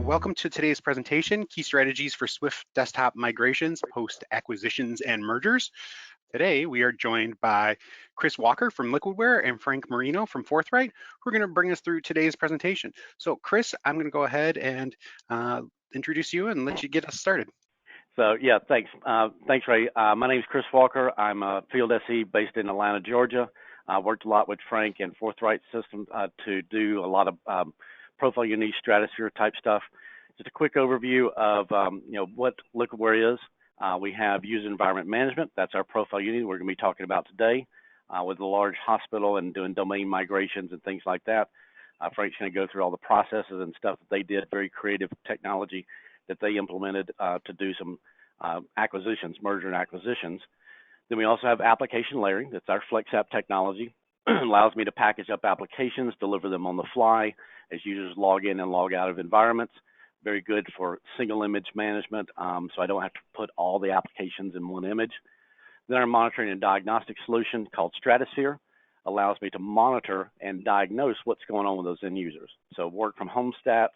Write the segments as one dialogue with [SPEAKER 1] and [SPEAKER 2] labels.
[SPEAKER 1] Welcome to today's presentation, Key Strategies for Swift Desktop Migrations, Post-Acquisitions, and Mergers. Today, we are joined by Chris Walker from Liquidware and Frank Mourinho from Forthright, who are going to bring us through today's presentation. So, Chris, I'm going to go ahead and introduce you and let you get us started.
[SPEAKER 2] So, yeah, thanks. Thanks, Ray. My name is Chris Walker. I'm a field SE based in Atlanta, Georgia. I worked a lot with Frank and Forthright Systems to do a lot of ProfileUnity Stratosphere type stuff. Just a quick overview of what Liquidware is. We have user environment management. That's our ProfileUnity we're going to be talking about today with a large hospital and doing domain migrations and things like that. Frank's going to go through all the processes and stuff that they did, very creative technology that they implemented to do some acquisitions, merger and acquisitions. Then we also have application layering. That's our FlexApp technology. Allows me to package up applications, deliver them on the fly as users log in and log out of environments. Very good for single image management, so I don't have to put all the applications in one image. Then our monitoring and diagnostic solution called Stratosphere allows me to monitor and diagnose what's going on with those end users. So work from home stats,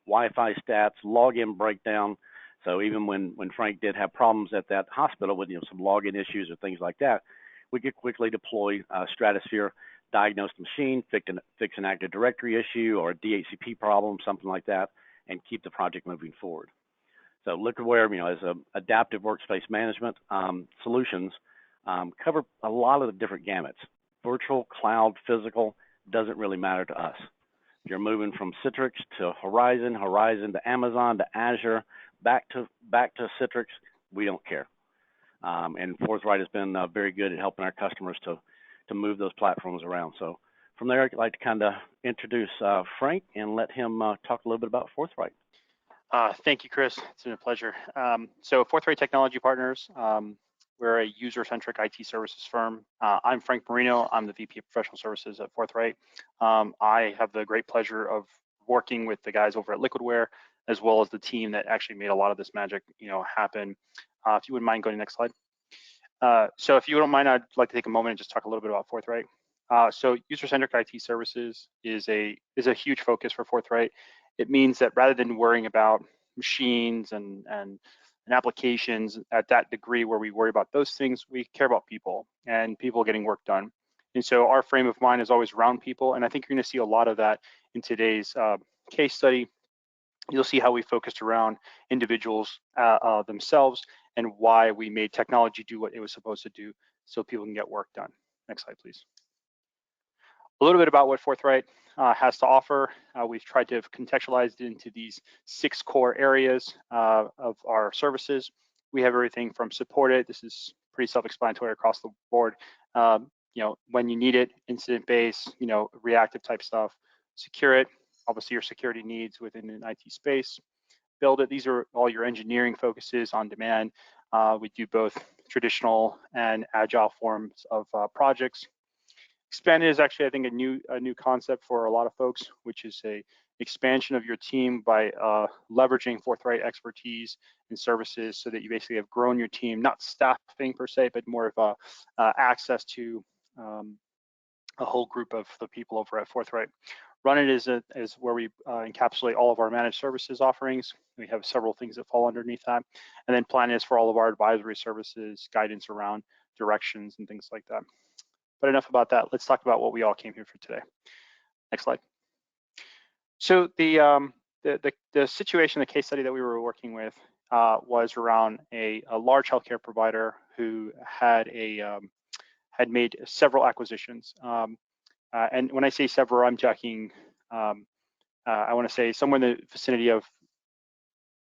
[SPEAKER 2] Wi-Fi stats, login breakdown. So even when Frank did have problems at that hospital with some login issues or things like that, we could quickly deploy Stratosphere, diagnose the machine, fix an Active Directory issue or a DHCP problem, something like that, and keep the project moving forward. So Liquidware, as an adaptive workspace management solutions, cover a lot of the different gamuts. Virtual, cloud, physical, doesn't really matter to us. If you're moving from Citrix to Horizon, Horizon to Amazon to Azure, back to Citrix, we don't care. And Forthright has been very good at helping our customers to move those platforms around. So from there, I'd like to kind of introduce Frank and let him talk a little bit about Forthright.
[SPEAKER 3] Thank you, Chris. It's been a pleasure. So Forthright Technology Partners, we're a user-centric IT services firm. I'm Frank Merino. I'm the VP of Professional Services at Forthright. I have the great pleasure of working with the guys over at Liquidware, as well as the team that actually made a lot of this magic, happen. If you wouldn't mind going to the next slide. So if you don't mind, I'd like to take a moment and just talk a little bit about Forthright. So user-centric IT services is a huge focus for Forthright. It means that rather than worrying about machines and applications at that degree where we worry about those things, we care about people and people getting work done. And so our frame of mind is always around people. And I think you're going to see a lot of that in today's case study. You'll see how we focused around individuals themselves and why we made technology do what it was supposed to do so people can get work done. Next slide, please. A little bit about what Forthright has to offer. We've tried to have contextualized it into these 6 core areas of our services. We have everything from support it. This is pretty self-explanatory across the board. When you need it, incident-based, reactive type stuff. Secure it, obviously your security needs within an IT space. Build it. These are all your engineering focuses on demand. We do both traditional and agile forms of projects. Expanded is actually, I think, a new concept for a lot of folks, which is a expansion of your team by leveraging Forthright expertise and services so that you basically have grown your team, not staffing per se, but more of access to a whole group of the people over at Forthright. Run it is where we encapsulate all of our managed services offerings. We have several things that fall underneath that. And then Plan is for all of our advisory services, guidance around directions and things like that. But enough about that. Let's talk about what we all came here for today. Next slide. So the situation, the case study that we were working with was around a large healthcare provider who had made several acquisitions. And when I say several, I'm talking, I want to say somewhere in the vicinity of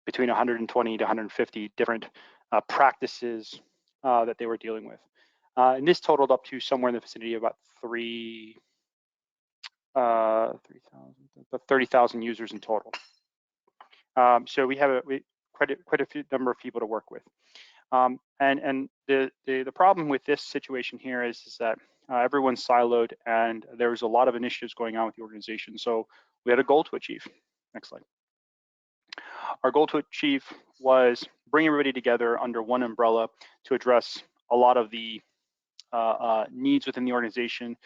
[SPEAKER 3] between 120 to 150 different practices that they were dealing with. And this totaled up to somewhere in the vicinity of about 30,000 users in total. So we have quite a few number of people to work with. And the problem with this situation here is that everyone's siloed and there was a lot of initiatives going on with the organization. So we had a goal to achieve. Next slide. Our goal to achieve was bring everybody together under one umbrella to address a lot of the needs within the organization,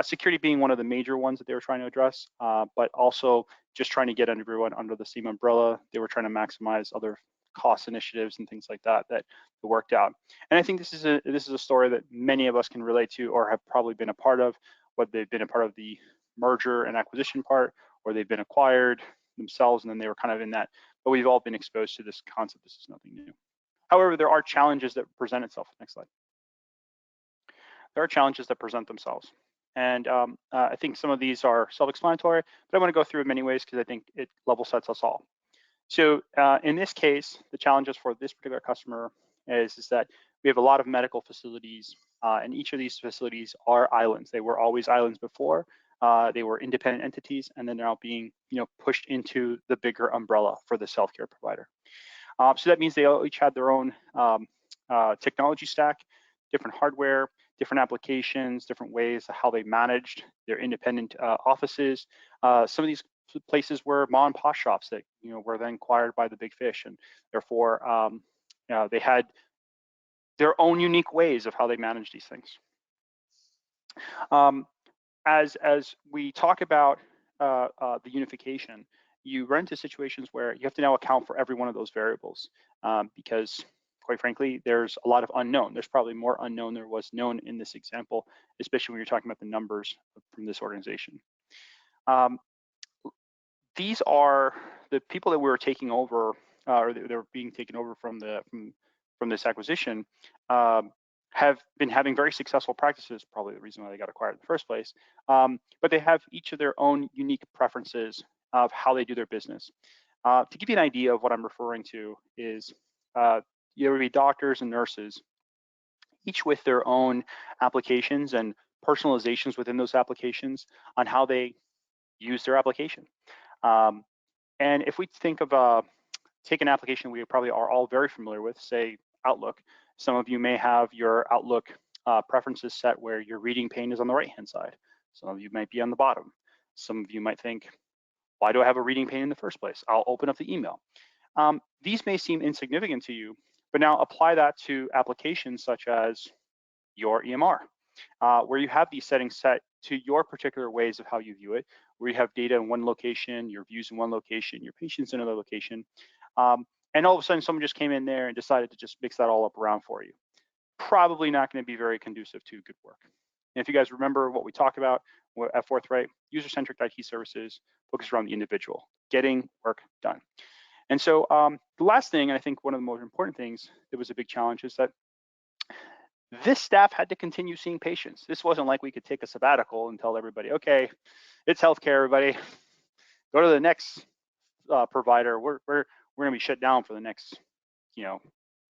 [SPEAKER 3] Security being one of the major ones that they were trying to address, but also just trying to get everyone under the same umbrella. They were trying to maximize other cost initiatives and things like that that worked out. And I think this is a story that many of us can relate to or have probably been a part of, whether they've been a part of the merger and acquisition part, or they've been acquired themselves and then they were kind of in that, but we've all been exposed to this concept. This is nothing new. However, there are challenges that present itself. Next slide. There are challenges that present themselves. And I think some of these are self-explanatory, but I want to go through in many ways because I think it level sets us all. So in this case, the challenges for this particular customer is that we have a lot of medical facilities, and each of these facilities are islands. They were always islands before. They were independent entities, and then they're now being pushed into the bigger umbrella for this healthcare provider. So that means they each had their own technology stack, different hardware, different applications, different ways of how they managed their independent offices. Some of these places were mom and pop shops that were then acquired by the big fish, and therefore they had their own unique ways of how they manage these things. As we talk about the unification, you run into situations where you have to now account for every one of those variables because, quite frankly, there's a lot of unknown. There's probably more unknown than there was known in this example, especially when you're talking about the numbers from this organization. These are the people that we were taking over, or they were being taken over from this acquisition, have been having very successful practices, probably the reason why they got acquired in the first place. But they have each of their own unique preferences of how they do their business. To give you an idea of what I'm referring to is there would be doctors and nurses, each with their own applications and personalizations within those applications on how they use their application. And if we think of take an application we probably are all very familiar with, say Outlook. Some of you may have your Outlook preferences set where your reading pane is on the right-hand side. Some of you might be on the bottom. Some of you might think, why do I have a reading pane in the first place? I'll open up the email. These may seem insignificant to you, but now apply that to applications such as your EMR, where you have these settings set to your particular ways of how you view it, where you have data in one location, your views in one location, your patients in another location. And all of a sudden, someone just came in there and decided to just mix that all up around for you. Probably not going to be very conducive to good work. And if you guys remember what we talked about at Forthright, user-centric IT services focused around the individual, getting work done. And so the last thing, and I think one of the most important things that was a big challenge, is that this staff had to continue seeing patients. This wasn't like we could take a sabbatical and tell everybody, okay, it's healthcare, everybody. Go to the next provider. We're going to be shut down for the next,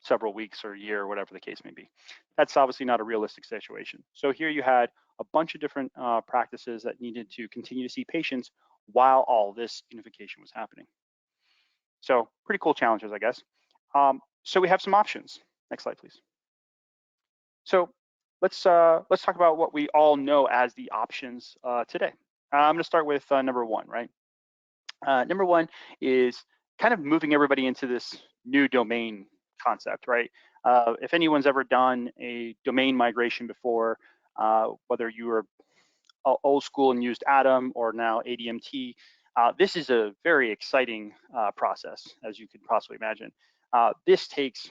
[SPEAKER 3] several weeks or a year or whatever the case may be. That's obviously not a realistic situation. So here you had a bunch of different practices that needed to continue to see patients while all this unification was happening. So pretty cool challenges, I guess. So we have some options. Next slide, please. So let's talk about what we all know as the options today. I'm going to start with number one, right? Number one is kind of moving everybody into this new domain concept, right? If anyone's ever done a domain migration before, whether you were old school and used Atom or now ADMT, this is a very exciting process, as you could possibly imagine. This takes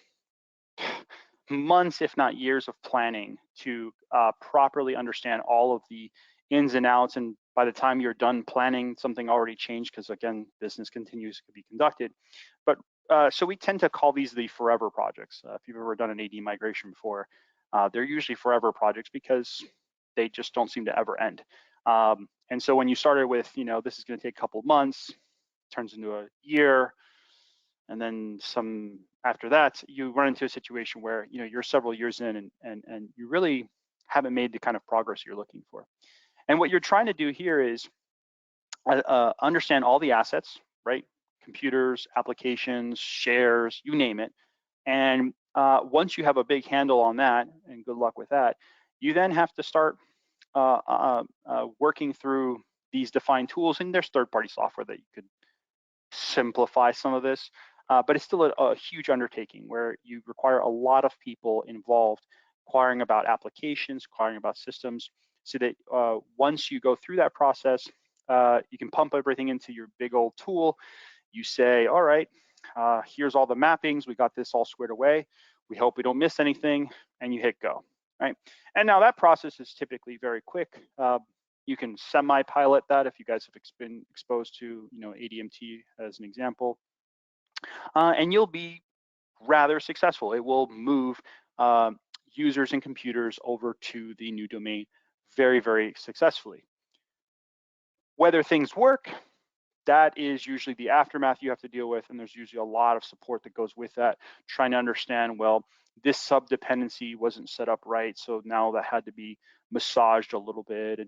[SPEAKER 3] months, if not years, of planning to properly understand all of the ins and outs. And by the time you're done planning, something already changed because, again, business continues to be conducted. But so we tend to call these the forever projects. If you've ever done an AD migration before, they're usually forever projects because they just don't seem to ever end. And so when you started with, this is going to take a couple of months, turns into a year, and then some after that, you run into a situation where you're several years in and you really haven't made the kind of progress you're looking for. And what you're trying to do here is understand all the assets, right? Computers, applications, shares, you name it. And once you have a big handle on that, and good luck with that, you then have to start working through these defined tools. And there's third-party software that you could simplify some of this, but it's still a huge undertaking where you require a lot of people involved, inquiring about applications, inquiring about systems. so that once you go through that process, you can pump everything into your big old tool. You say, all right, here's all the mappings. We got this all squared away. We hope we don't miss anything, and you hit go, right? And now that process is typically very quick. You can semi-pilot that if you guys have been exposed to, ADMT as an example, and you'll be rather successful. It will move users and computers over to the new domain very, very successfully. Whether things work, that is usually the aftermath you have to deal with, and there's usually a lot of support that goes with that, trying to understand, well, this sub-dependency wasn't set up right, so now that had to be massaged a little bit,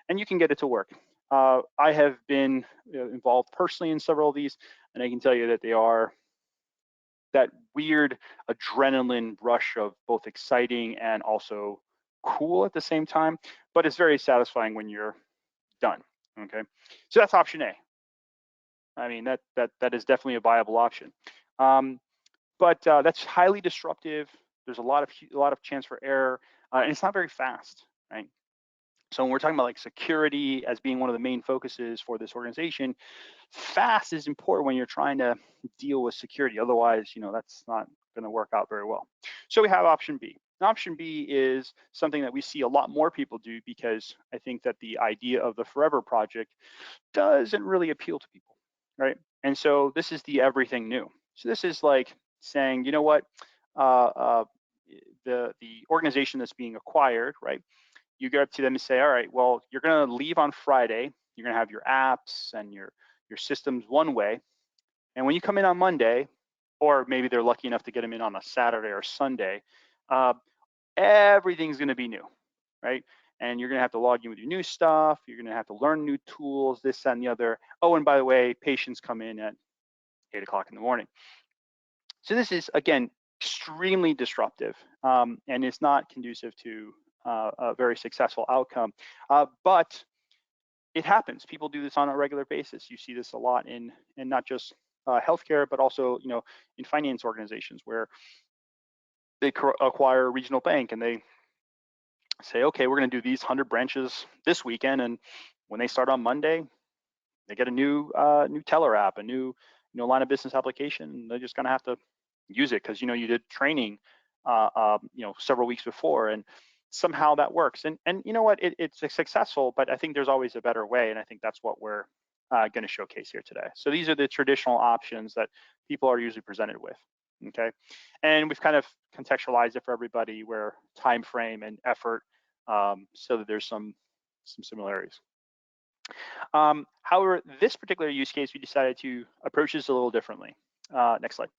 [SPEAKER 3] and you can get it to work. I have been involved personally in several of these, and I can tell you that they are that weird adrenaline rush of both exciting and also cool at the same time, but it's very satisfying when you're done, okay? So that's option A. I mean, that is definitely a viable option, but that's highly disruptive. There's a lot of chance for error, and it's not very fast, right? So when we're talking about like security as being one of the main focuses for this organization, fast is important when you're trying to deal with security. Otherwise, that's not going to work out very well. So we have option B. And option B is something that we see a lot more people do, because I think that the idea of the forever project doesn't really appeal to people, right? And so this is the everything new. So this is like saying, you know what, the organization that's being acquired, right? You go up to them and say, all right, well, you're going to leave on Friday. You're going to have your apps and your systems one way. And when you come in on Monday, or maybe they're lucky enough to get them in on a Saturday or Sunday, everything's going to be new, right? And you're going to have to log in with your new stuff. You're going to have to learn new tools, this, that, and the other. Oh, and by the way, patients come in at 8 o'clock in the morning. So this is, again, extremely disruptive, and it's not conducive to a very successful outcome. But it happens. People do this on a regular basis. You see this a lot in not just healthcare, but also in finance organizations, where they acquire a regional bank and they say, okay, we're going to do these 100 branches this weekend, and when they start on Monday, they get a new teller app, a new line of business application, and they're just going to have to use it because you did training several weeks before, and somehow that works. And you know what, it's successful, but I think there's always a better way, and I think that's what we're going to showcase here today. So these are the traditional options that people are usually presented with, okay? And we've kind of contextualized it for everybody, where time frame and effort, so that there's some similarities. However, this particular use case, we decided to approach this a little differently. Next slide.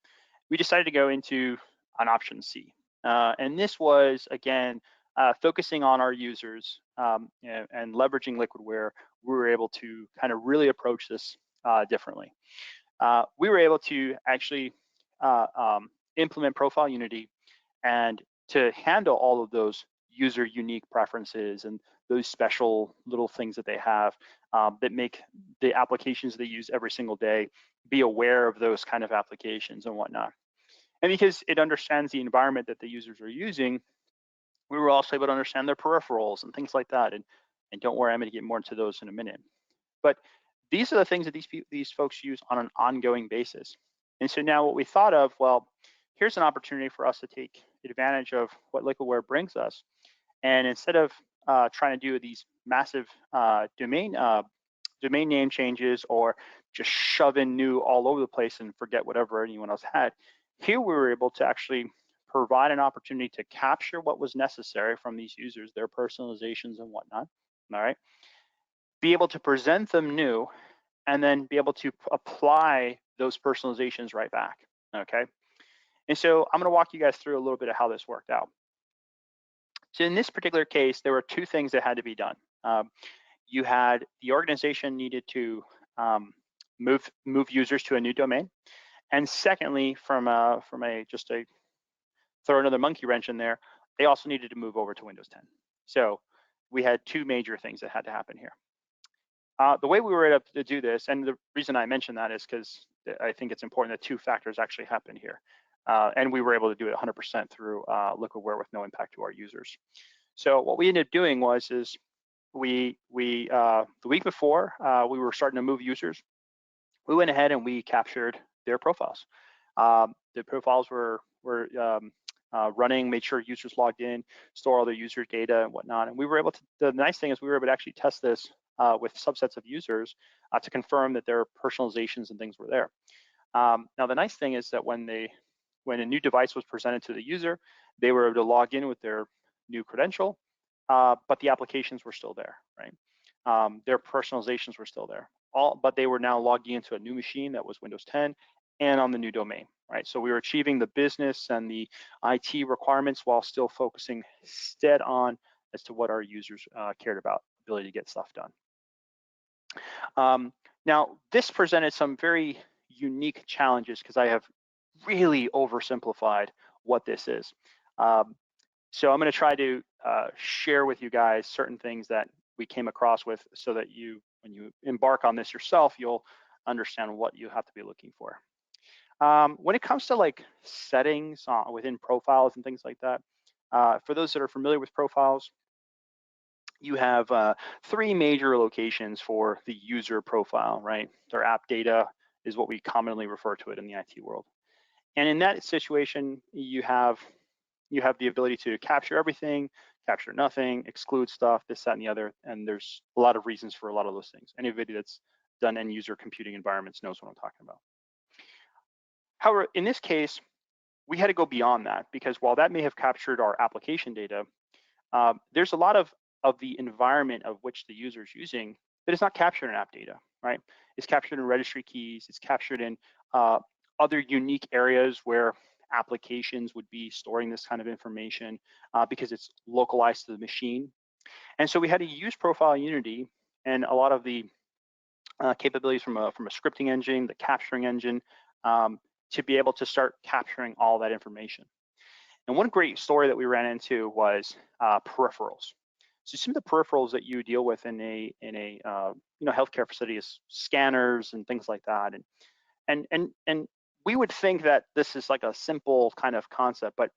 [SPEAKER 3] We decided to go into an option C. And this was, again, focusing on our users and leveraging Liquidware. We were able to kind of really approach this differently. We were able to actually implement ProfileUnity, and to handle all of those user unique preferences and those special little things that they have that make the applications they use every single day be aware of those kind of applications and whatnot. And because it understands the environment that the users are using, we were also able to understand their peripherals and things like that. And don't worry, I'm going to get more into those in a minute. But these are the things that these folks use on an ongoing basis. And so now what we thought of, well, here's an opportunity for us to take advantage of what Liquidware brings us. And instead of trying to do these massive domain name changes, or just shove in new all over the place and forget whatever anyone else had, here we were able to actually provide an opportunity to capture what was necessary from these users, their personalizations and whatnot, all right? Be able to present them new, and then be able to apply those personalizations right back, okay? And so I'm gonna walk you guys through a little bit of how this worked out. So in this particular case, there were two things that had to be done. You had the organization needed to move users to a new domain, and secondly, from a throw another monkey wrench in there, they also needed to move over to Windows 10. So we had two major things that had to happen here. The way we were able to do this, and the reason I mention that is because I think it's important that two factors actually happen here. And we were able to do it 100% through Liquidware with no impact to our users. So what we ended up doing was the week before we were starting to move users, we went ahead and we captured their profiles. The profiles were running, made sure users logged in, store all their user data and whatnot. And we were able to, the nice thing is we were able to actually test this with subsets of users to confirm that their personalizations and things were there. Now, the nice thing is that when a new device was presented to the user, they were able to log in with their new credential, but the applications were still there, right? Their personalizations were still there, but they were now logging into a new machine that was Windows 10 and on the new domain, right? So we were achieving the business and the IT requirements while still focusing stead on as to what our users cared about, ability to get stuff done. Now, this presented some very unique challenges because I have really oversimplified what this is. So I'm going to try to share with you guys certain things that we came across with so that when you embark on this yourself, you'll understand what you have to be looking for. When it comes to like settings within profiles and things like that, for those that are familiar with profiles, you have 3 major locations for the user profile, right? Their app data is what we commonly refer to it in the IT world. And in that situation, you have the ability to capture everything, capture nothing, exclude stuff, this, that, and the other. And there's a lot of reasons for a lot of those things. Anybody that's done end user computing environments knows what I'm talking about. However, in this case, we had to go beyond that because while that may have captured our application data, there's a lot of the environment of which the user is using that is not captured in app data, right? It's captured in registry keys, it's captured in other unique areas where applications would be storing this kind of information because it's localized to the machine. And so we had to use ProfileUnity and a lot of the capabilities from a scripting engine, the capturing engine, to be able to start capturing all that information. And one great story that we ran into was peripherals. So some of the peripherals that you deal with in a healthcare facility is scanners and things like that. And we would think that this is like a simple kind of concept, but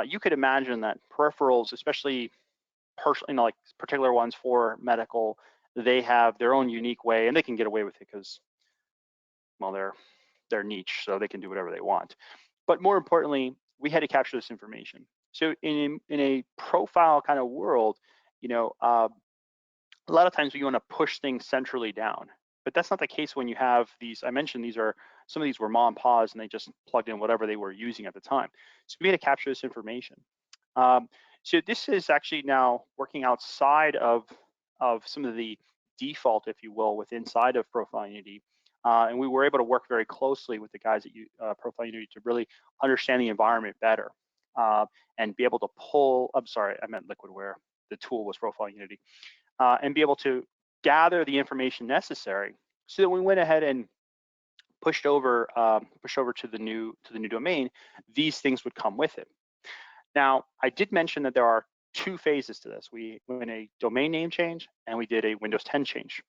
[SPEAKER 3] you could imagine that peripherals, especially like particular ones for medical, they have their own unique way, and they can get away with it because, well, they're niche, so they can do whatever they want. But more importantly, we had to capture this information. So in a profile kind of world, a lot of times we want to push things centrally down, but that's not the case when you have these. I mentioned some of these were mom and pa's, and they just plugged in whatever they were using at the time. So we had to capture this information. So this is actually now working outside of some of the default, if you will, inside of ProfileUnity. And we were able to work very closely with the guys at ProfileUnity to really understand the environment better and be able to pull, I'm sorry, I meant Liquidware. The tool was ProfileUnity, and be able to gather the information necessary so that we went ahead and pushed over to the new domain, these things would come with it. Now, I did mention that there are 2 phases to this. We went a domain name change and we did a Windows 10 change.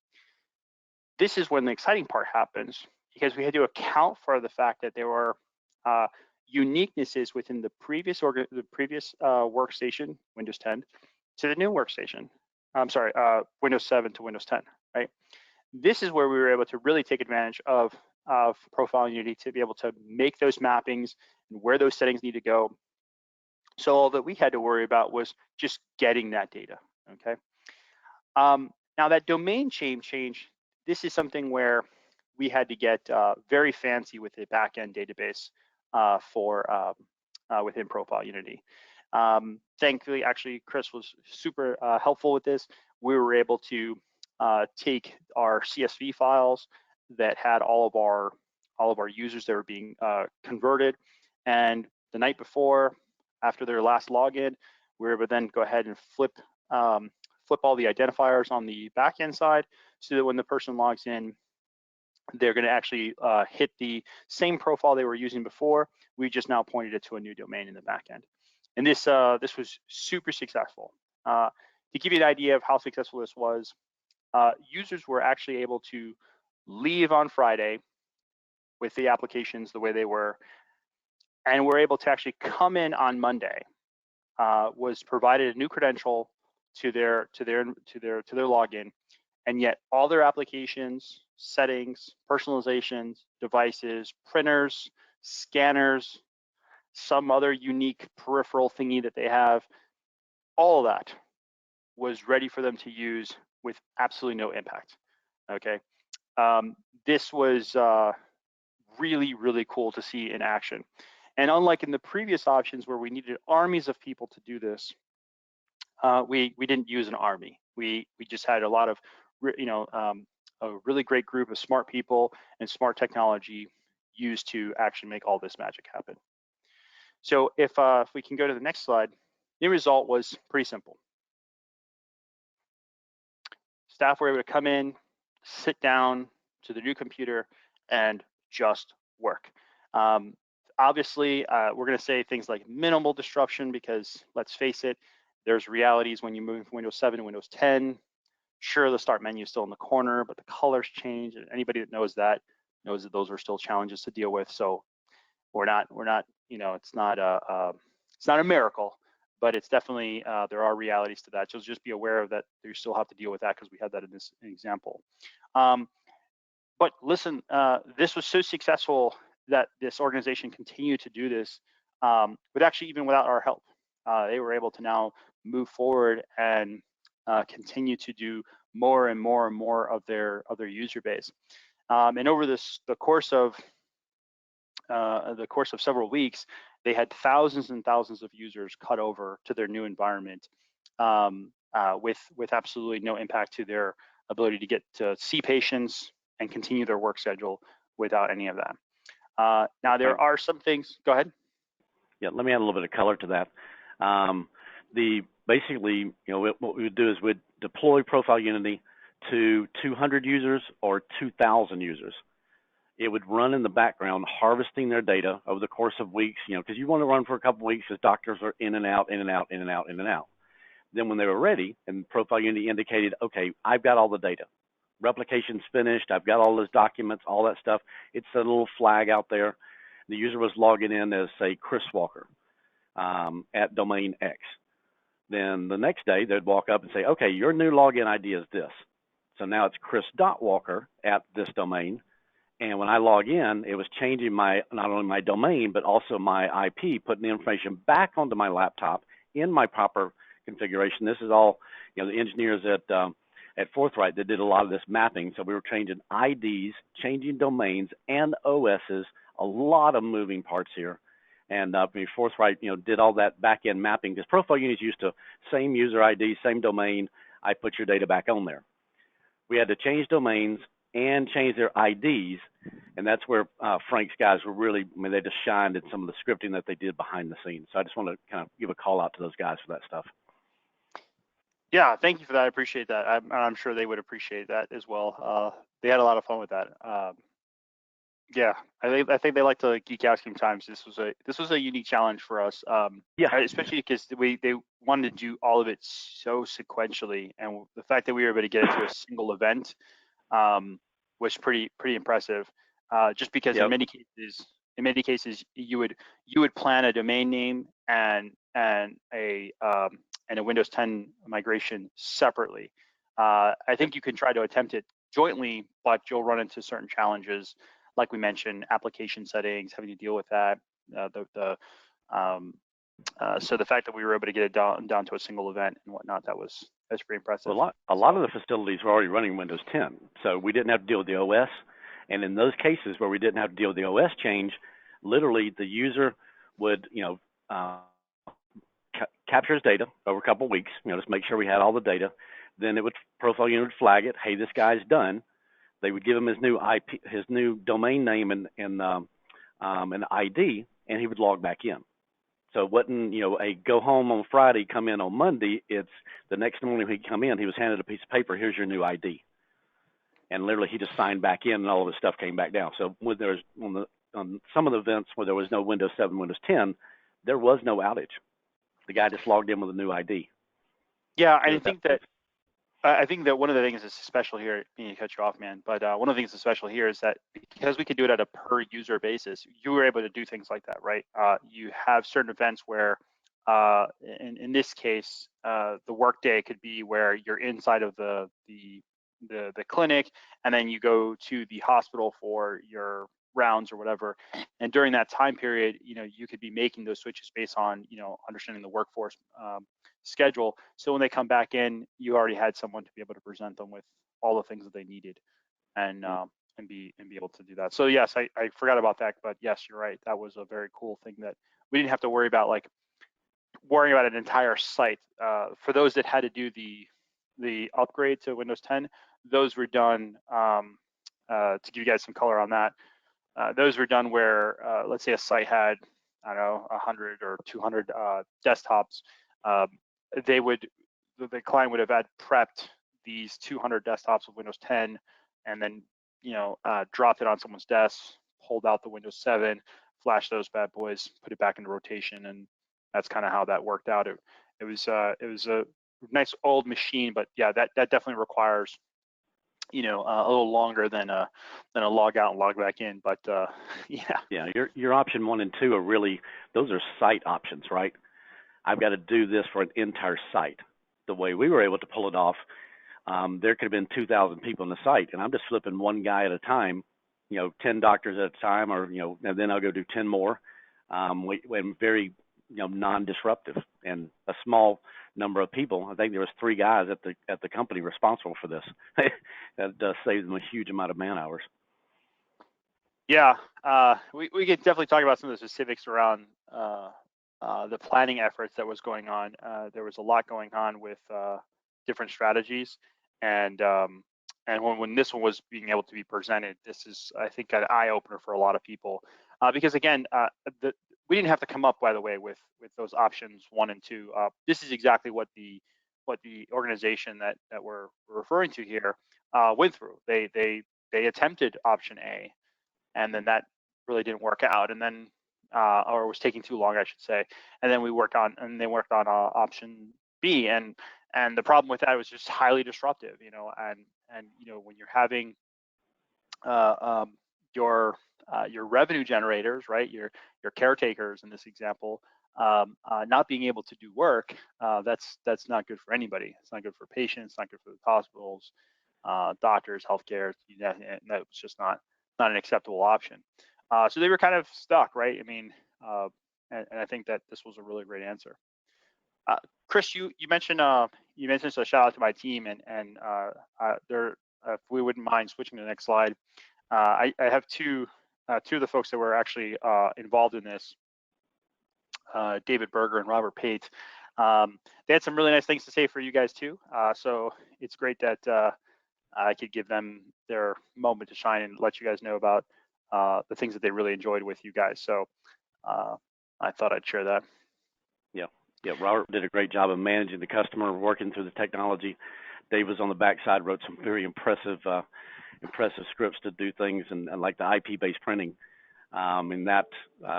[SPEAKER 3] This is when the exciting part happens because we had to account for the fact that there were uniquenesses within the previous workstation, Windows 10, to the new workstation. I'm sorry, Windows 7 to Windows 10, right? This is where we were able to really take advantage of ProfileUnity to be able to make those mappings and where those settings need to go. So all that we had to worry about was just getting that data, okay? Now that domain change, this is something where we had to get very fancy with the backend database within ProfileUnity. Thankfully, actually, Chris was super helpful with this. We were able to take our CSV files that had all of our users that were being converted, and the night before, after their last login, we were able to then go ahead and flip all the identifiers on the backend side, so that when the person logs in, they're going to actually hit the same profile they were using before. We just now pointed it to a new domain in the backend. And this was super successful. To give you an idea of how successful this was, users were actually able to leave on Friday with the applications the way they were, and were able to actually come in on Monday, was provided a new credential to their login, and yet all their applications, settings, personalizations, devices, printers, scanners, some other unique peripheral thingy that they have, all of that was ready for them to use with absolutely no impact. Okay, this was really, really cool to see in action. And unlike in the previous options where we needed armies of people to do this, we didn't use an army. We just had a lot of, a really great group of smart people and smart technology used to actually make all this magic happen. So if we can go to the next slide, the result was pretty simple. Staff were able to come in, sit down to the new computer, and just work. Obviously, we're going to say things like minimal disruption because let's face it, there's realities when you move from Windows 7 to Windows 10. Sure, the start menu is still in the corner, but the colors change, and anybody that knows that those are still challenges to deal with. So we're not, it's not a miracle, but it's definitely there are realities to that. So just be aware of that. You still have to deal with that because we had that in this example. But listen, this was so successful that this organization continued to do this, but actually even without our help, they were able to now move forward and continue to do more and more and more of their user base. And over the course of several weeks, they had thousands and thousands of users cut over to their new environment with absolutely no impact to their ability to get to see patients and continue their work schedule without any of that. Now there are some things. Go ahead.
[SPEAKER 2] Yeah, let me add a little bit of color to that. Basically, what we would do is we'd deploy ProfileUnity to 200 users or 2,000 users. It would run in the background, harvesting their data over the course of weeks, because you want to run for a couple of weeks as doctors are in and out, in and out, in and out, in and out. Then when they were ready and ProfileUnity indicated, okay, I've got all the data. Replication's finished. I've got all those documents, all that stuff. It's a little flag out there. The user was logging in as, say, Chris Walker at domain X. Then the next day, they'd walk up and say, okay, your new login ID is this. So now it's Chris.Walker at this domain. And when I log in, it was changing not only my domain, but also my IP, putting the information back onto my laptop in my proper configuration. This is all, the engineers at Forthright that did a lot of this mapping. So we were changing IDs, changing domains and OSs, a lot of moving parts here. And Forthright, did all that back-end mapping because ProfileUnity is used to same user ID, same domain. I put your data back on there. We had to change domains and change their IDs, and that's where Frank's guys were really, they just shined in some of the scripting that they did behind the scenes. So I just want to kind of give a call out to those guys for that stuff.
[SPEAKER 3] Yeah, thank you for that. I appreciate that. I'm sure they would appreciate that as well. They had a lot of fun with that. Yeah, I think they like to geek out sometimes. This was a unique challenge for us.
[SPEAKER 2] Yeah,
[SPEAKER 3] especially because they wanted to do all of it so sequentially, and the fact that we were able to get it to a single event was pretty impressive. Just because in many cases you would plan a domain name and a Windows 10 migration separately. I think you can try to attempt it jointly, but you'll run into certain challenges. Like we mentioned, application settings, having to deal with that. So the fact that we were able to get it down to a single event and whatnot, that's pretty impressive.
[SPEAKER 2] Well, a lot of the facilities were already running Windows 10, so we didn't have to deal with the OS. And in those cases where we didn't have to deal with the OS change, literally the user would, capture his data over a couple of weeks, just make sure we had all the data. Then ProfileUnity would flag it. Hey, this guy's done. They would give him his new IP, his new domain name and an ID, and he would log back in. So it wasn't, a go home on Friday, come in on Monday. It's the next morning he'd come in, he was handed a piece of paper, here's your new ID. And literally he just signed back in and all of his stuff came back down. So when there's on some of the events where there was no Windows 7, Windows 10, there was no outage. The guy just logged in with a new ID.
[SPEAKER 3] Yeah, I think that one of the things that's special here, meaning to cut you off, man, but one of the things that's special here is that because we could do it at a per user basis, you were able to do things like that, right? You have certain events where in this case, the workday could be where you're inside of the clinic, and then you go to the hospital for your rounds or whatever. And during that time period, you could be making those switches based on, understanding the workforce schedule. So when they come back in, you already had someone to be able to present them with all the things that they needed, and be able to do that. So yes, I forgot about that, but yes, you're right. That was a very cool thing that we didn't have to worry about, like worrying about an entire site. For those that had to do the upgrade to Windows 10, those were done, to give you guys some color on that, those were done where, let's say a site had, I don't know, 100 or 200 desktops. The client would have had prepped these 200 desktops with Windows 10, and then dropped it on someone's desk, pulled out the Windows 7, flashed those bad boys, put it back into rotation, and that's kind of how that worked out. It was a nice old machine, but yeah, that definitely requires a little longer than a log out and log back in. But
[SPEAKER 2] yeah, your option 1 and 2 are really, those are site options, right? I've got to do this for an entire site. The way we were able to pull it off, there could have been 2,000 people in the site, and I'm just flipping one guy at a time, 10 doctors at a time, or and then I'll go do 10 more. When very non-disruptive, and a small number of people. I think there was 3 guys at the company responsible for this. That saves them a huge amount of man hours.
[SPEAKER 3] Yeah, we could definitely talk about some of the specifics around the planning efforts that was going on. There was a lot going on with different strategies, and when this one was being able to be presented, this is, I think, an eye opener for a lot of people, because again, we didn't have to come up, by the way, with those options 1 and 2. This is exactly what the organization that we're referring to here went through. They attempted option A, and then that really didn't work out, and then or was taking too long, I should say. And then they worked on option B, and the problem with that was just highly disruptive, and when you're having your revenue generators, right, your caretakers in this example, not being able to do work, that's not good for anybody. It's not good for patients, not good for the hospitals, doctors, healthcare. That was just not an acceptable option. So they were kind of stuck, right? I mean, and I think that this was a really great answer. Chris, you mentioned so shout out to my team, and if we wouldn't mind switching to the next slide. I have two of the folks that were actually involved in this, David Berger and Robert Pate. They had some really nice things to say for you guys too. So it's great that I could give them their moment to shine and let you guys know about the things that they really enjoyed with you guys. So I thought I'd share that.
[SPEAKER 2] Yeah, Robert did a great job of managing the customer, working through the technology. Dave was on the backside, wrote some very impressive scripts to do things, and like the IP-based printing, and that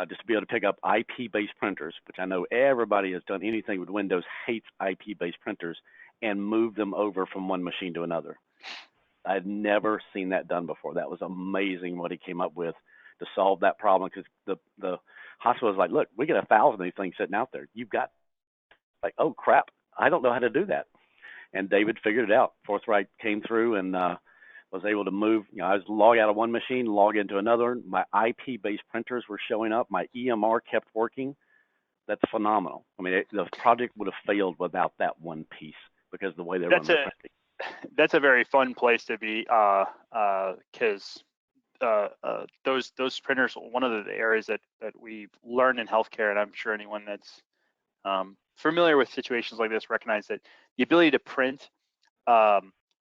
[SPEAKER 2] just to be able to pick up IP-based printers, which I know everybody has done anything with Windows hates IP-based printers, and move them over from one machine to another. I had never seen that done before. That was amazing what he came up with to solve that problem, because the hospital was like, look, we got 1,000 of these things sitting out there. You've got, like, oh crap, I don't know how to do that. And David figured it out. Forthright came through and was able to move. I was log out of one machine, log into another. My IP-based printers were showing up. My EMR kept working. That's phenomenal. I mean, the project would have failed without that one piece, because of the way they run the printing.
[SPEAKER 3] That's a very fun place to be, because those printers, one of the areas that we've learned in healthcare, and I'm sure anyone that's familiar with situations like this recognize that the ability to print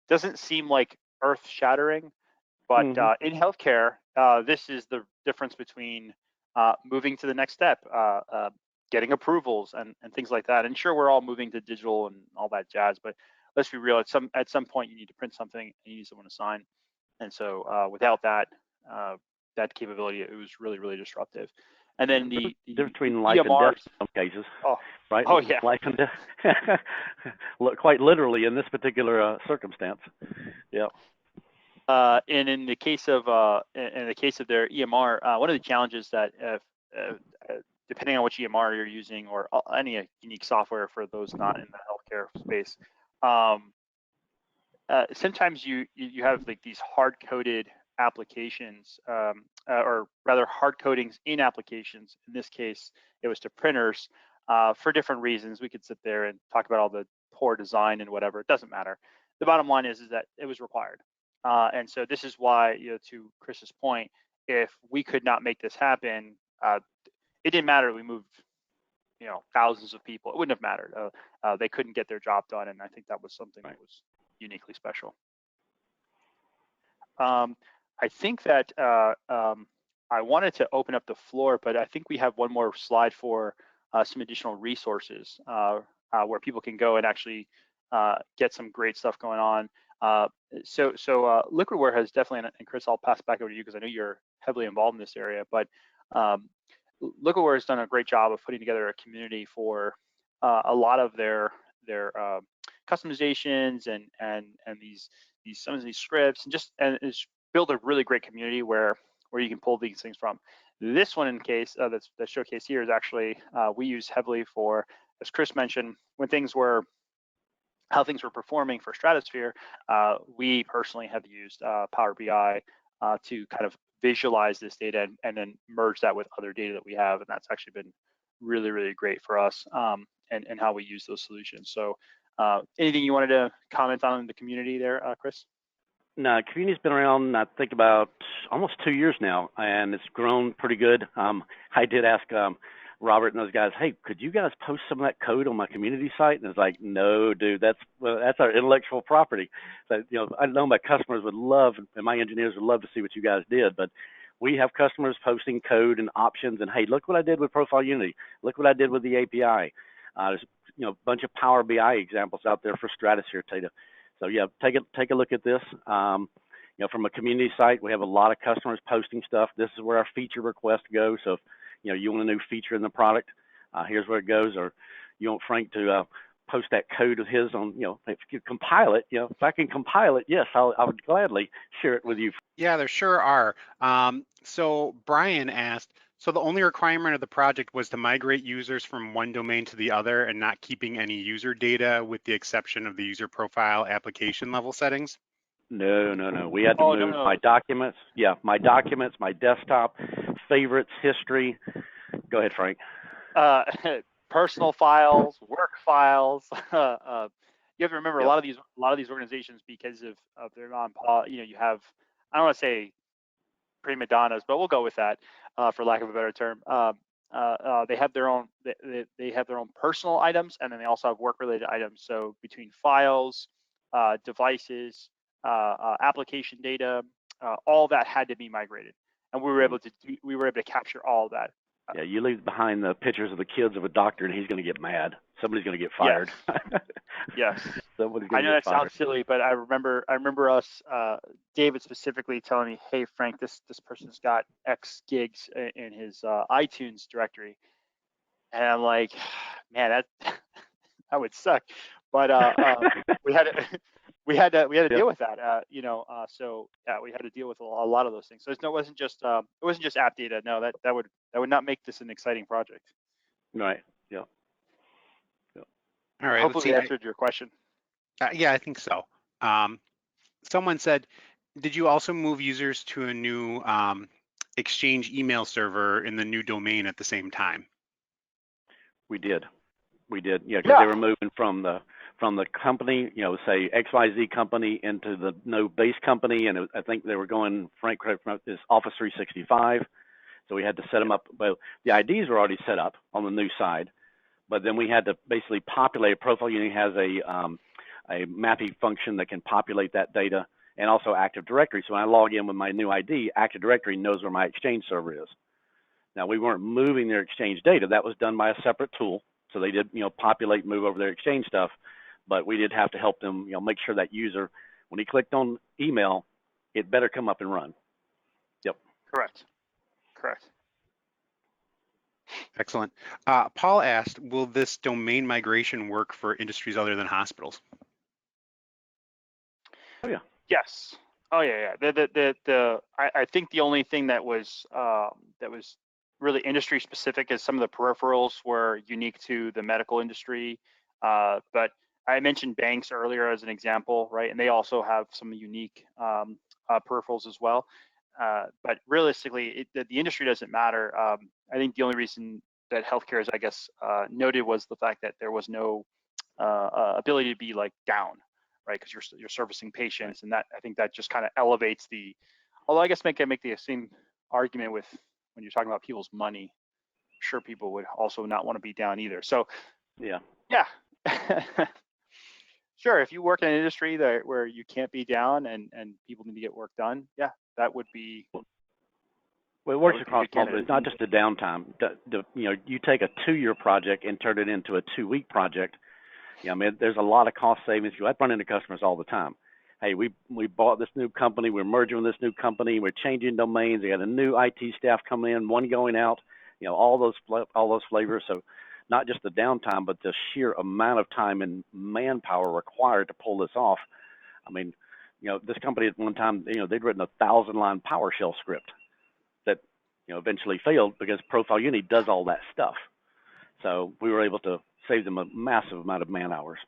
[SPEAKER 3] doesn't seem like earth-shattering, but in healthcare, this is the difference between moving to the next step, getting approvals and things like that. And sure, we're all moving to digital and all that jazz, but let's be real, at some point you need to print something and you need someone to sign. And so without that capability, it was really, really disruptive. And then the
[SPEAKER 2] difference between life and death in some cases, right?
[SPEAKER 3] Oh yeah,
[SPEAKER 2] life and death, quite literally in this particular circumstance. Yeah.
[SPEAKER 3] And in the case of their EMR, one of the challenges that depending on which EMR you're using or any unique software for those not in the healthcare space. Sometimes you have like these hard-coded applications, or rather hard codings in applications. In this case, it was to printers for different reasons. We could sit there and talk about all the poor design and whatever. It doesn't matter. The bottom line is that it was required. And so this is why, to Chris's point, if we could not make this happen, it didn't matter. We moved, thousands of people. It wouldn't have mattered. They couldn't get their job done, and I think that was something that was uniquely special. I think that I wanted to open up the floor, but I think we have one more slide for some additional resources where people can go and actually get some great stuff going on. So Liquidware has definitely, and Chris, I'll pass back over to you because I know you're heavily involved in this area, but Liquidware has done a great job of putting together a community for a lot of their customizations and these some of these scripts, and it's built a really great community where you can pull these things from. This one, in case that's showcased here, is actually we use heavily for, as Chris mentioned, when how things were performing for Stratosphere. We personally have used Power BI to kind of visualize this data and then merge that with other data that we have, and that's actually been really, really great for us and how we use those solutions. So anything you wanted to comment on in the community there, Chris?
[SPEAKER 2] No, community's been around, I think, about almost 2 years now, and it's grown pretty good. I did ask Robert and those guys, hey, could you guys post some of that code on my community site? And it's like, no, dude, that's our intellectual property. So, I know my customers would love, and my engineers would love to see what you guys did, but we have customers posting code and options, and hey, look what I did with ProfileUnity. Look what I did with the API. There's a bunch of Power BI examples out there for Stratosphere data. So yeah, take a look at this. From a community site, we have a lot of customers posting stuff. This is where our feature requests go. So if you want a new feature in the product, here's where it goes. Or you want Frank to post that code of his on, if you compile it, if I can compile it, yes, I would gladly share it with you.
[SPEAKER 1] Yeah, there sure are. So Brian asked, so the only requirement of the project was to migrate users from one domain to the other and not keeping any user data with the exception of the user profile application level settings?
[SPEAKER 2] No. We had to move my documents. Yeah, my documents, my desktop, favorites, history. Go ahead, Frank.
[SPEAKER 3] Personal files, work files. You have to remember, a lot of these organizations, because of their you have, I don't want to say prima donnas, but we'll go with that for lack of a better term. They have their own they have their own personal items, and then they also have work-related items. So between files, devices, application data, all that had to be migrated, and we were able to capture all of that.
[SPEAKER 2] Yeah, you leave behind the pictures of the kids of a doctor, and he's going to get mad. Somebody's going to get fired.
[SPEAKER 3] Yes.
[SPEAKER 2] Somebody's
[SPEAKER 3] I
[SPEAKER 2] going to
[SPEAKER 3] know
[SPEAKER 2] get
[SPEAKER 3] that
[SPEAKER 2] fired.
[SPEAKER 3] sounds silly, but I remember us, David specifically telling me, "Hey Frank, this person's got X gigs in his iTunes directory," and I'm like, "Man, that would suck." But we had to deal with that, So yeah, we had to deal with a lot of those things. So it wasn't just app data. No, that would not make this an exciting project.
[SPEAKER 2] Right. Yeah.
[SPEAKER 1] All right.
[SPEAKER 3] Hopefully, we answered your question.
[SPEAKER 1] Yeah, I think so. Someone said, did you also move users to a new Exchange email server in the new domain at the same time?
[SPEAKER 2] We did. Yeah, because they were moving from the company, say XYZ company into the no base company, and I think they were going, Frank, from this Office 365. So we had to set them up. Well, the IDs were already set up on the new side, but then we had to basically populate. ProfileUnity has a mapping function that can populate that data, and also Active Directory. So when I log in with my new ID, Active Directory knows where my Exchange server is. Now, we weren't moving their Exchange data. That was done by a separate tool. So they did, populate, move over their Exchange stuff, but we did have to help them, make sure that user, when he clicked on email, it better come up and run. Yep.
[SPEAKER 3] Correct.
[SPEAKER 1] Excellent. Paul asked, will this domain migration work for industries other than hospitals?
[SPEAKER 2] Oh yeah.
[SPEAKER 3] Yes. Oh yeah. I think the only thing that was really industry specific, as some of the peripherals were unique to the medical industry. But I mentioned banks earlier as an example, right? And they also have some unique peripherals as well. But realistically, the industry doesn't matter. I think the only reason that healthcare is, I guess, noted was the fact that there was no ability to be like down, right? Because you're servicing patients, and that, I think that just kind of elevates the. Although I guess make the same argument with when you're talking about people's money. Sure, people would also not want to be down either. So
[SPEAKER 2] Yeah.
[SPEAKER 3] Sure, if you work in an industry where you can't be down and people need to get work done, yeah, that would be.
[SPEAKER 2] Well, it works across multiple. It's not just the downtime. You take a 2-year project and turn it into a 2-week project. I mean, there's a lot of cost savings. I run into customers all the time. Hey, we bought this new company. We're merging with this new company. We're changing domains. We got a new IT staff coming in, one going out. All those flavors. So, not just the downtime, but the sheer amount of time and manpower required to pull this off. I mean, this company at one time, they'd written a 1,000-line PowerShell script that, eventually failed because ProfileUnity does all that stuff. So we were able to save them a massive amount of man hours.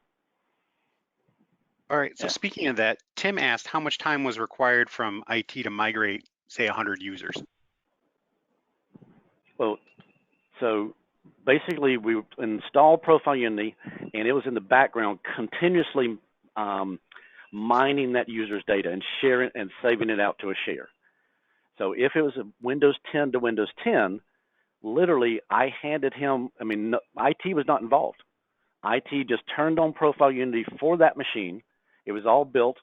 [SPEAKER 1] All right, so speaking of that, Tim asked how much time was required from IT to migrate, say, 100 users?
[SPEAKER 2] Well, so basically we installed ProfileUnity, and it was in the background continuously mining that user's data and sharing and saving it out to a share. So if it was a Windows 10 to Windows 10, literally I handed him, IT was not involved. IT just turned on ProfileUnity for that machine. It was all built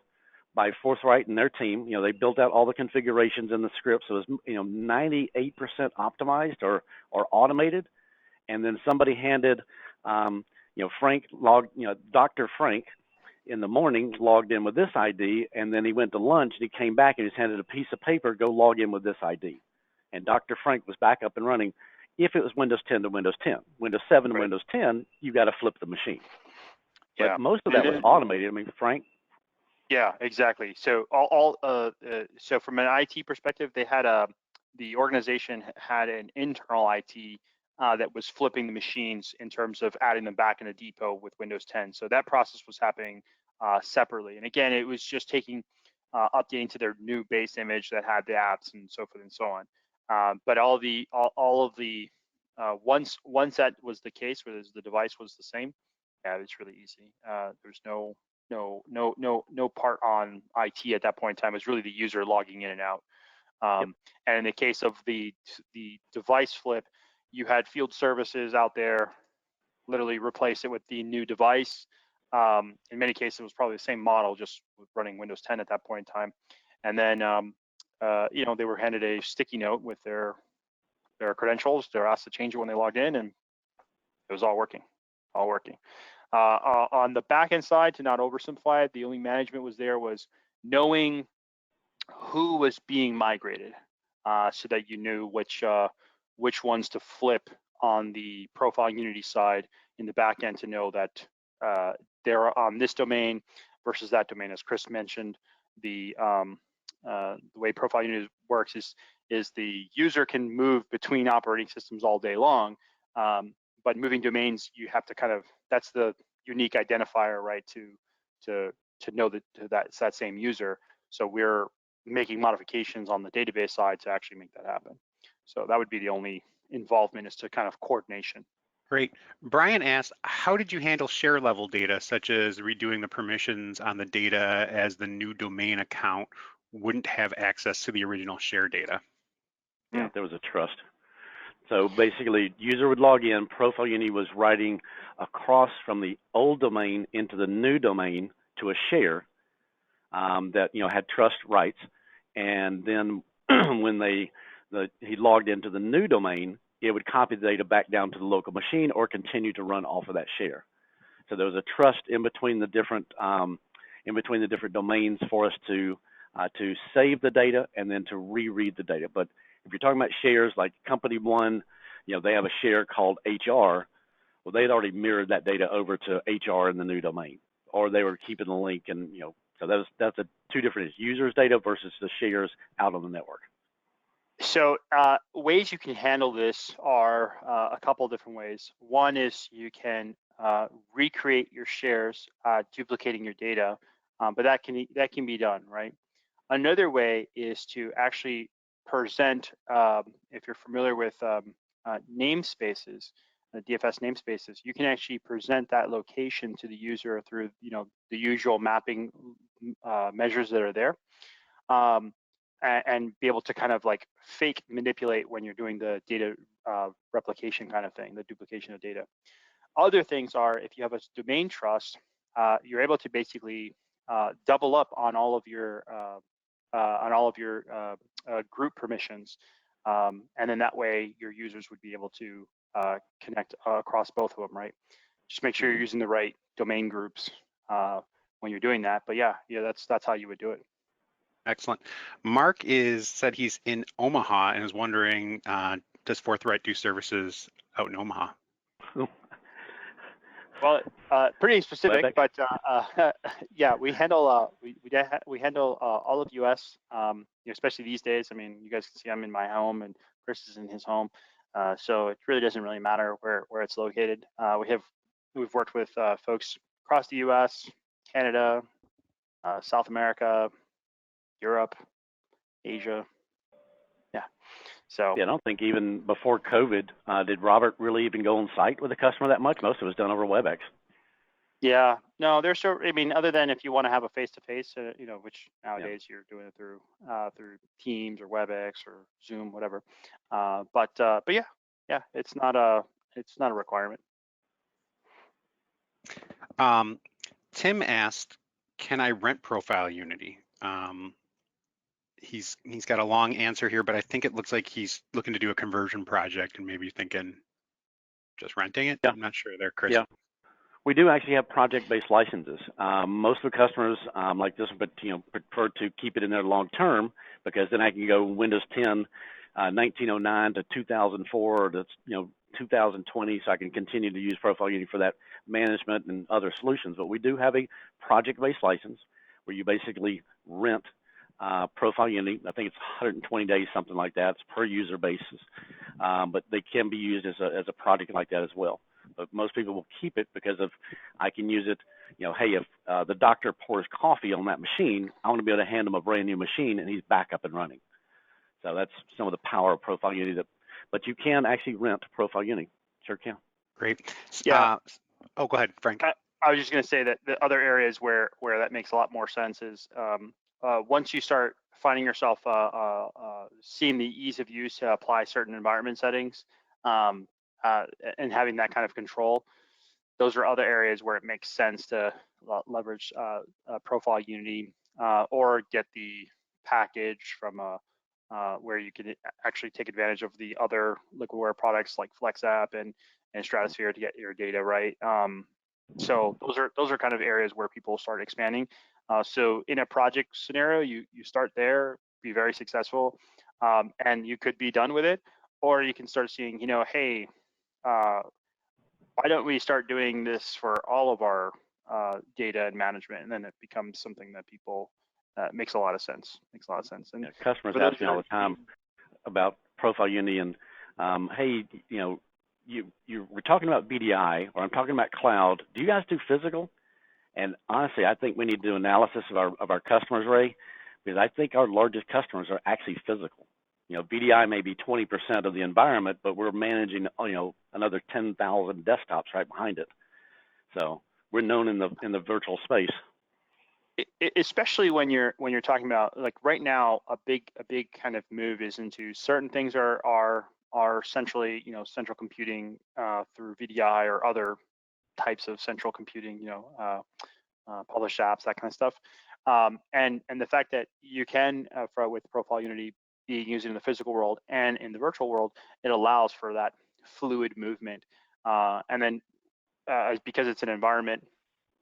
[SPEAKER 2] by Forthright and their team. They built out all the configurations and the scripts. So it was, 98% optimized or automated. And then somebody handed, Frank logged, Dr. Frank in the morning logged in with this ID, and then he went to lunch and he came back and he's handed a piece of paper, go log in with this ID. And Dr. Frank was back up and running. If it was Windows 10 to Windows 10, Windows 7 to Windows 10, you got to flip the machine. But most of that was automated. Frank.
[SPEAKER 3] Yeah, exactly. So so from an IT perspective, they had the organization had an internal IT that was flipping the machines in terms of adding them back in a depot with Windows 10. So that process was happening separately. And again, it was just taking updating to their new base image that had the apps and so forth and so on. But all of the once that was the case, where the device was the same, yeah, it's really easy. There's no part on IT at that point in time. It was really the user logging in and out. And in the case of the device flip, you had field services out there literally replace it with the new device. In many cases, it was probably the same model, just running Windows 10 at that point in time. And then, they were handed a sticky note with their credentials. They're asked to change it when they logged in, and it was all working. On the backend side, to not oversimplify it, the only management was knowing who was being migrated, so that you knew which ones to flip on the ProfileUnity side in the backend to know that they're on this domain versus that domain. As Chris mentioned, the way ProfileUnity works is the user can move between operating systems all day long, but moving domains, you have to that's the unique identifier, right? To know that it's that same user. So we're making modifications on the database side to actually make that happen. So that would be the only involvement, is to kind of coordination.
[SPEAKER 1] Great. Brian asked, how did you handle share level data, such as redoing the permissions on the data as the new domain account wouldn't have access to the original share data?
[SPEAKER 2] Yeah, there was a trust. So basically, user would log in, ProfileUnity was writing across from the old domain into the new domain to a share that had trust rights, and then when he logged into the new domain, it would copy the data back down to the local machine or continue to run off of that share. So there was a trust in between the different domains for us to save the data and then to reread the data. But if you're talking about shares like company one, they have a share called HR. Well, they'd already mirrored that data over to HR in the new domain, or they were keeping the link, and so that's two different users' data versus the shares out on the network.
[SPEAKER 3] So ways you can handle this are a couple different ways. One is you can recreate your shares, duplicating your data, but that can be done, right? Another way is to actually present, if you're familiar with namespaces, DFS namespaces, you can actually present that location to the user through, the usual mapping measures that are there. And be able to kind of like fake manipulate when you're doing the data replication kind of thing, the duplication of data. Other things are, if you have a domain trust, you're able to basically double up on all of your group permissions, and then that way your users would be able to connect across both of them, right? Just make sure you're using the right domain groups when you're doing that. But yeah, that's how you would do it.
[SPEAKER 1] Excellent. Mark said he's in Omaha and is wondering, does Forthright do services out in Omaha?
[SPEAKER 3] Well, pretty specific, but yeah, we handle we handle all of US, especially these days. I mean, you guys can see I'm in my home and Chris is in his home, so it really doesn't really matter where it's located. We've worked with folks across the US, Canada, South America, Europe, Asia. Yeah. So
[SPEAKER 2] yeah, I don't think even before COVID did Robert really even go on site with a customer that much. Most of it was done over WebEx.
[SPEAKER 3] yeah, no, there's so, I mean, other than if you want to have a face-to-face, which nowadays you're doing it through Teams or WebEx or Zoom, whatever. But yeah, it's not a requirement.
[SPEAKER 1] Tim asked, can I rent ProfileUnity? He's got a long answer here, but I think it looks like he's looking to do a conversion project and maybe thinking just renting it.
[SPEAKER 2] Yeah.
[SPEAKER 1] I'm not sure there, Chris.
[SPEAKER 2] Yeah. We do actually have project-based licenses. Most of the customers like this, but prefer to keep it in there long term, because then I can go Windows 10, 1909 to 2004, or to 2020, so I can continue to use ProfileUnity for that management and other solutions. But we do have a project-based license where you basically rent ProfileUnity. I think it's 120 days, something like that. It's per user basis, but they can be used as a project like that as well. But most people will keep it because I can use it. Hey, if the doctor pours coffee on that machine, I want to be able to hand him a brand new machine and he's back up and running. So that's some of the power of ProfileUnity. But you can actually rent ProfileUnity. Sure can.
[SPEAKER 1] Great.
[SPEAKER 3] Yeah.
[SPEAKER 1] Oh, go ahead, Frank.
[SPEAKER 3] I was just going to say that the other areas where that makes a lot more sense is once you start finding yourself seeing the ease of use to apply certain environment settings, and having that kind of control, those are other areas where it makes sense to leverage ProfileUnity or get the package from where you can actually take advantage of the other Liquidware products like FlexApp and Stratosphere to get your data right. So those are kind of areas where people start expanding. So in a project scenario, you start there, be very successful, and you could be done with it, or you can start seeing, hey, why don't we start doing this for all of our data and management, and then it becomes something that people makes a lot of sense. And
[SPEAKER 2] customers ask me all the time about ProfileUnity and hey, we're talking about BDI, or I'm talking about cloud. Do you guys do physical? And honestly, I think we need to do analysis of our customers, Ray, because I think our largest customers are actually physical. BDI may be 20% of the environment, but we're managing, another 10,000 desktops right behind it. So we're known in the virtual space.
[SPEAKER 3] Especially when you're talking about, like, right now, a big kind of move is into certain things are centrally, central computing through VDI or other types of central computing, published apps, that kind of stuff. And the fact that you can, with ProfileUnity being used in the physical world and in the virtual world, it allows for that fluid movement. And then because it's an environment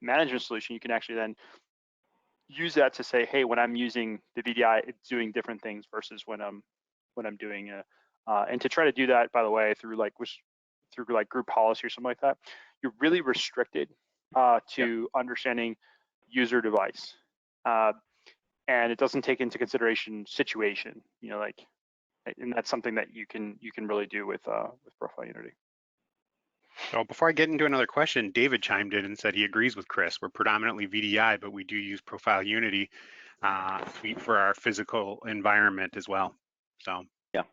[SPEAKER 3] management solution, you can actually then use that to say, hey, when I'm using the VDI, it's doing different things versus when I'm doing and to try to do that, by the way, through group policy or something like that, you're really restricted to understanding user device. And it doesn't take into consideration situation, like And that's something that you can really do with ProfileUnity.
[SPEAKER 1] So before I get into another question, David chimed in and said he agrees with Chris. We're predominantly VDI, but we do use ProfileUnity suite for our physical environment as well. So
[SPEAKER 2] yeah. I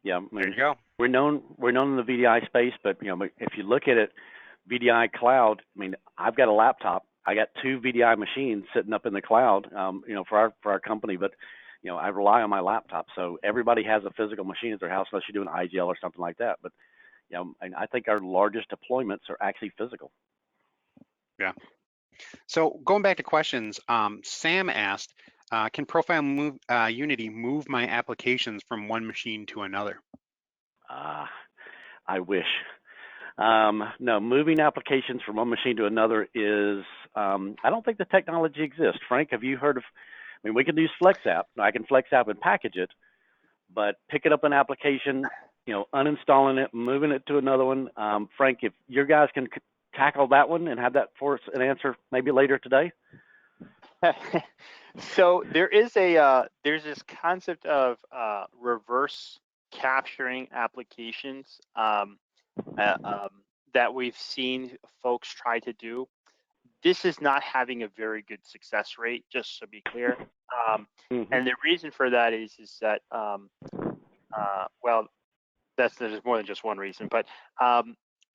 [SPEAKER 1] there
[SPEAKER 2] mean,
[SPEAKER 1] you go.
[SPEAKER 2] we're known in the VDI space, but if you look at it, VDI cloud. I mean, I've got a laptop. I got 2 VDI machines sitting up in the cloud, for our company, but I rely on my laptop. So everybody has a physical machine at their house unless you're doing IGL or something like that. But and I think our largest deployments are actually physical.
[SPEAKER 1] Yeah. So going back to questions, Sam asked, can ProfileUnity move my applications from one machine to another?
[SPEAKER 2] I wish. No, moving applications from one machine to another is, I don't think the technology exists. Frank, have you heard of, I mean, we can use FlexApp. I can FlexApp and package it, but picking up an application, uninstalling it, moving it to another one. Frank, if your guys can tackle that one and have that for us an answer maybe later today.
[SPEAKER 3] So there's this concept of reverse capturing applications that we've seen folks try to do. This is not having a very good success rate, just to be clear. And the reason for that is that well, there's more than just one reason, but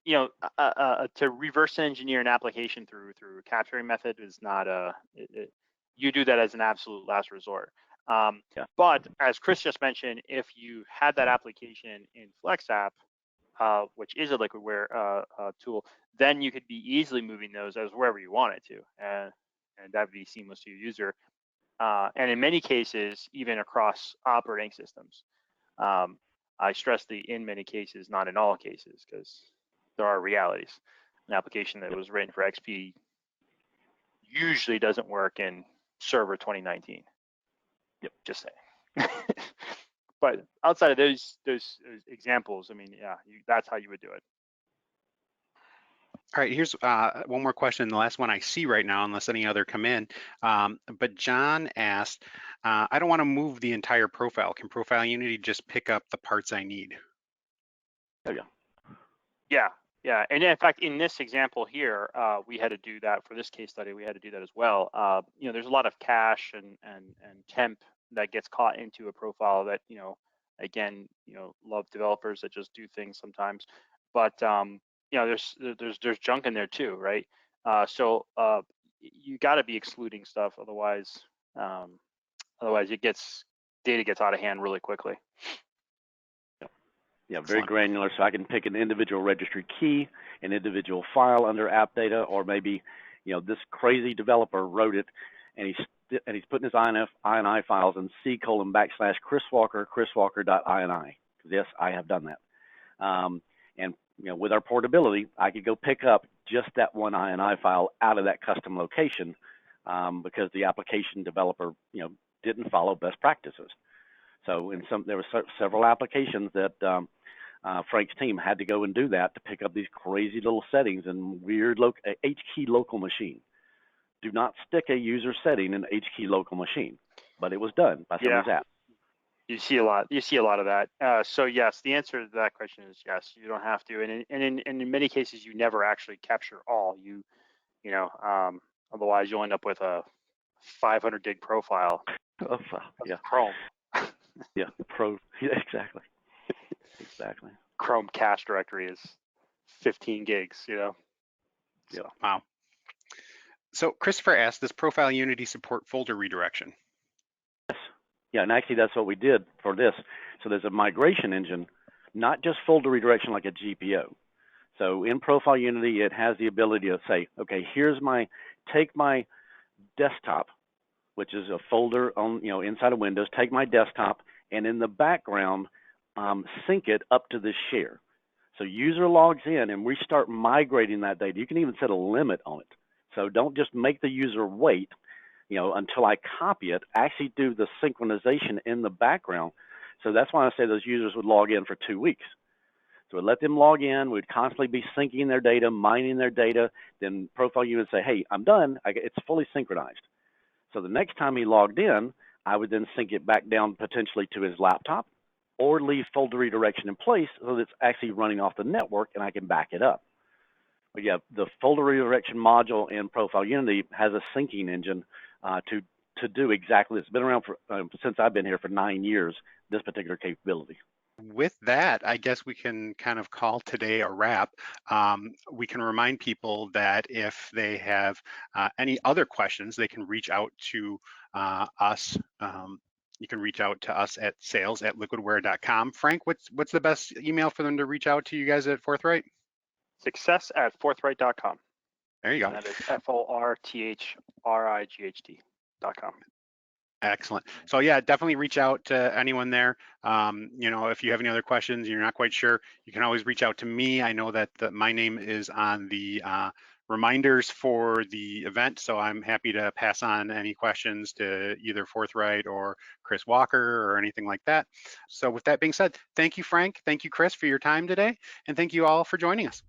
[SPEAKER 3] to reverse engineer an application through a capturing method is not you do that as an absolute last resort. But as Chris just mentioned, if you had that application in FlexApp, which is a Liquidware tool, then you could be easily moving those as wherever you wanted to, and that would be seamless to your user. And in many cases, even across operating systems. I stress the in many cases, not in all cases, because there are realities. An application that was written for XP usually doesn't work in Server 2019. Yep, just saying. But outside of those examples, I mean, yeah, that's how you would do it.
[SPEAKER 1] All right, here's one more question, the last one I see right now, unless any other come in. But John asked, I don't want to move the entire profile. Can ProfileUnity just pick up the parts I need?
[SPEAKER 2] There you go.
[SPEAKER 3] Yeah. And in fact, in this example here, we had to do that for this case study. We had to do that as well. There's a lot of cache and temp that gets caught into a profile that, again, love developers that just do things sometimes. But there's junk in there too, right? So you got to be excluding stuff, otherwise data gets out of hand really quickly.
[SPEAKER 2] Yeah, very granular. So I can pick an individual registry key, an individual file under app data, or maybe, this crazy developer wrote it, and he's putting his INI files in C:\Chris_Walker.ini. Yes, I have done that. And with our portability, I could go pick up just that one INI file out of that custom location because the application developer, didn't follow best practices. So there were several applications that Frank's team had to go and do that to pick up these crazy little settings in weird H-key local machine. Do not stick a user setting in H-key local machine, but it was done by somebody's app.
[SPEAKER 3] You see a lot of that. So yes, the answer to that question is yes. You don't have to, and in many cases, you never actually capture all. Otherwise you'll end up with a 500 gig profile.
[SPEAKER 2] Yeah.
[SPEAKER 3] Chrome.
[SPEAKER 2] Yeah, exactly. Exactly.
[SPEAKER 3] Chrome cache directory is 15 gigs,
[SPEAKER 2] Yeah.
[SPEAKER 1] Wow. So Christopher asked, does ProfileUnity support folder redirection?
[SPEAKER 2] Yes. Yeah, and actually that's what we did for this. So there's a migration engine, not just folder redirection like a GPO. So in ProfileUnity, it has the ability to say, okay, take my desktop, which is a folder on, inside of Windows, take my desktop, and in the background, sync it up to this share. So user logs in and we start migrating that data. You can even set a limit on it. So don't just make the user wait, until I copy it, actually do the synchronization in the background. So that's why I say those users would log in for 2 weeks. So we'd let them log in, we'd constantly be syncing their data, mining their data, then ProfileUnity would say, hey, I'm done, it's fully synchronized. So the next time he logged in, I would then sync it back down potentially to his laptop or leave folder redirection in place so that it's actually running off the network and I can back it up. But yeah, the folder redirection module in ProfileUnity has a syncing engine to do exactly this. It's been around for since I've been here for 9 years, this particular capability.
[SPEAKER 1] With that, I guess we can kind of call today a wrap. We can remind people that if they have any other questions, they can reach out to us. You can reach out to us at sales@liquidware.com. Frank, what's the best email for them to reach out to you guys at Forthright?
[SPEAKER 3] Success@forthright.com.
[SPEAKER 1] There you go.
[SPEAKER 3] And that is FORTHRIGHT.com.
[SPEAKER 1] Excellent. So yeah, definitely reach out to anyone there. You know, if you have any other questions, you're not quite sure, you can always reach out to me. I know that my name is on the reminders for the event, so I'm happy to pass on any questions to either Forthright or Chris Walker or anything like that. So with that being said, thank you, Frank. Thank you, Chris, for your time today. And thank you all for joining us.